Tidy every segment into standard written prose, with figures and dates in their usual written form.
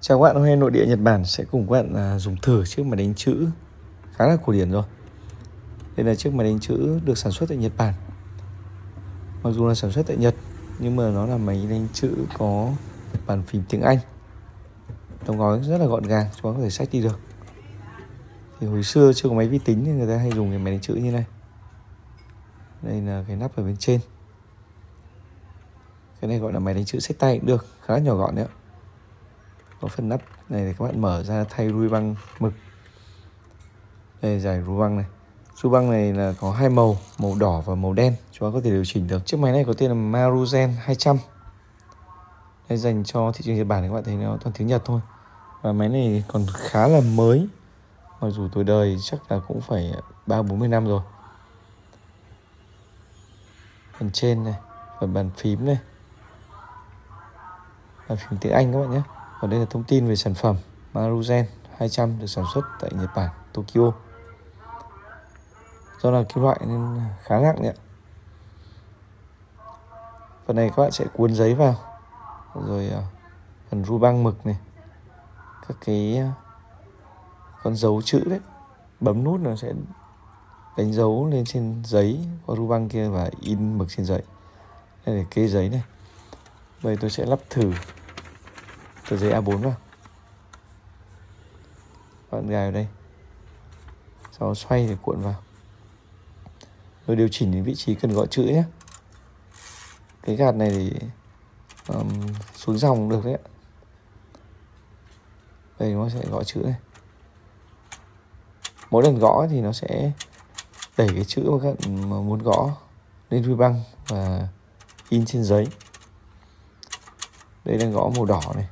Chào các bạn, hôm nay nội địa Nhật Bản sẽ cùng các bạn dùng thử chiếc máy đánh chữ khá là cổ điển rồi. Đây là chiếc máy đánh chữ được sản xuất tại Nhật Bản. Mặc dù là sản xuất tại Nhật nhưng mà nó là máy đánh chữ có bàn phím tiếng Anh. Đóng gói rất là gọn gàng, chúng ta có thể xách đi được. Thì hồi xưa chưa có máy vi tính thì người ta hay dùng cái máy đánh chữ như này. Đây là cái nắp ở bên trên. Cái này gọi là máy đánh chữ xách tay cũng được, khá là nhỏ gọn đấy ạ. Có phần nắp này để các bạn mở ra thay ruy băng mực. Đây là giải ruy băng này. Ruy băng này là có hai màu, màu đỏ và màu đen. Chúng ta có thể điều chỉnh được. Chiếc máy này có tên là Maruzen 200. Đây dành cho thị trường Nhật Bản thì các bạn thấy nó toàn tiếng Nhật thôi. Và máy này còn khá là mới. Mặc dù tuổi đời chắc là cũng phải 30-40 năm rồi. Phần trên này, phần bàn phím này. Bàn phím tiếng Anh các bạn nhé. Còn đây là thông tin về sản phẩm Maruzen 200 được sản xuất tại Nhật Bản, Tokyo. Do là kim loại nên khá nặng nhé. Phần này các bạn sẽ cuốn giấy vào. Rồi phần ru băng mực này. Các cái con dấu chữ đấy. Bấm nút nó sẽ đánh dấu lên trên giấy qua ru băng kia và in mực trên giấy. Đây là kê giấy này. Bây tôi sẽ lắp thử tờ giấy A4 vào. Bạn gài vào đây. Sau xoay để cuộn vào. Rồi điều chỉnh đến vị trí cần gõ chữ nhé. Cái gạt này thì xuống dòng được đấy ạ. Đây nó sẽ gõ chữ này. Mỗi lần gõ thì nó sẽ đẩy cái chữ mà các bạn muốn gõ lên ruy băng và in trên giấy. Đây đang gõ màu đỏ này.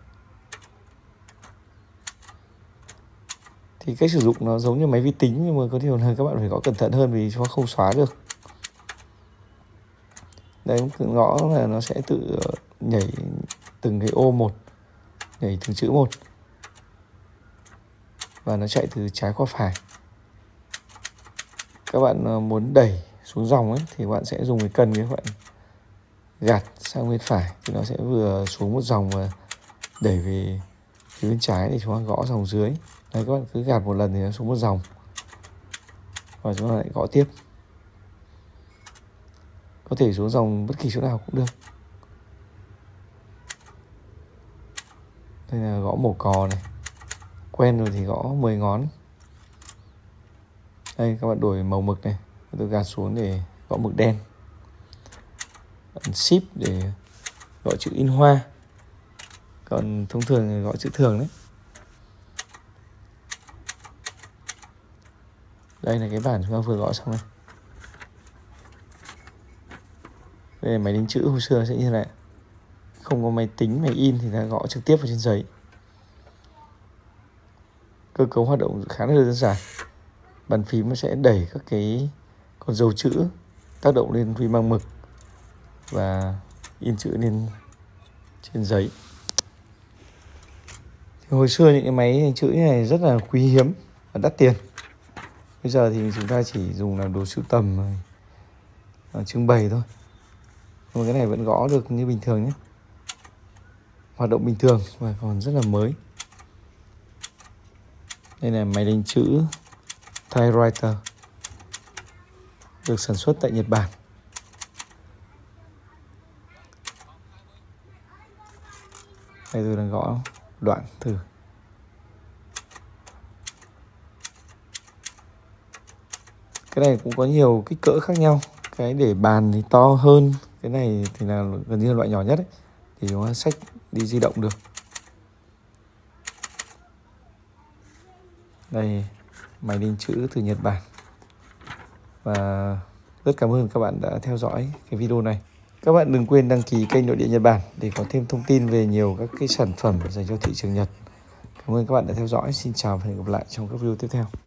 Thì cách sử dụng nó giống như máy vi tính nhưng mà có điều là các bạn phải gõ cẩn thận hơn vì nó không xóa được. Đây cứ gõ là nó sẽ tự nhảy từng cái ô một, nhảy từng chữ một. Và nó chạy từ trái qua phải. Các bạn muốn đẩy xuống dòng ấy thì bạn sẽ dùng cái cần các bạn gạt sang bên phải thì nó sẽ vừa xuống một dòng và đẩy về phía bên trái để chúng ta gõ dòng dưới. Đấy, các bạn cứ gạt một lần thì nó xuống một dòng và chúng ta lại gõ tiếp. Có thể xuống dòng bất kỳ chỗ nào cũng được. Đây là gõ mổ cò này. Quen rồi thì gõ 10 ngón. Đây các bạn đổi màu mực này. Tôi gạt xuống để gõ mực đen. Ấn Shift để gõ chữ in hoa. Còn thông thường thì gõ chữ thường đấy. Đây là cái bản chúng ta vừa gõ xong này. Đây là máy đánh chữ hồi xưa sẽ như này. Không có máy tính, máy in thì ta gõ trực tiếp vào trên giấy. Cơ cấu hoạt động khá là đơn giản. Bàn phím nó sẽ đẩy các cái con dấu chữ tác động lên ruy băng mực và in chữ lên trên giấy. Thì hồi xưa những cái máy đánh chữ này rất là quý hiếm và đắt tiền. Bây giờ thì chúng ta chỉ dùng làm đồ sưu tầm trưng bày thôi. Nhưng mà cái này vẫn gõ được như bình thường nhé. Hoạt động bình thường và còn rất là mới. Đây là máy đánh chữ typewriter được sản xuất tại Nhật Bản. Đây tôi đang gõ đoạn thử. Cái này cũng có nhiều kích cỡ khác nhau. Cái để bàn thì to hơn. Cái này thì là gần như là loại nhỏ nhất ấy. Thì chúng ta xách đi di động được. Đây, máy đánh chữ từ Nhật Bản. Và rất cảm ơn các bạn đã theo dõi cái video này. Các bạn đừng quên đăng ký kênh Nội địa Nhật Bản để có thêm thông tin về nhiều các cái sản phẩm dành cho thị trường Nhật. Cảm ơn các bạn đã theo dõi. Xin chào và hẹn gặp lại trong các video tiếp theo.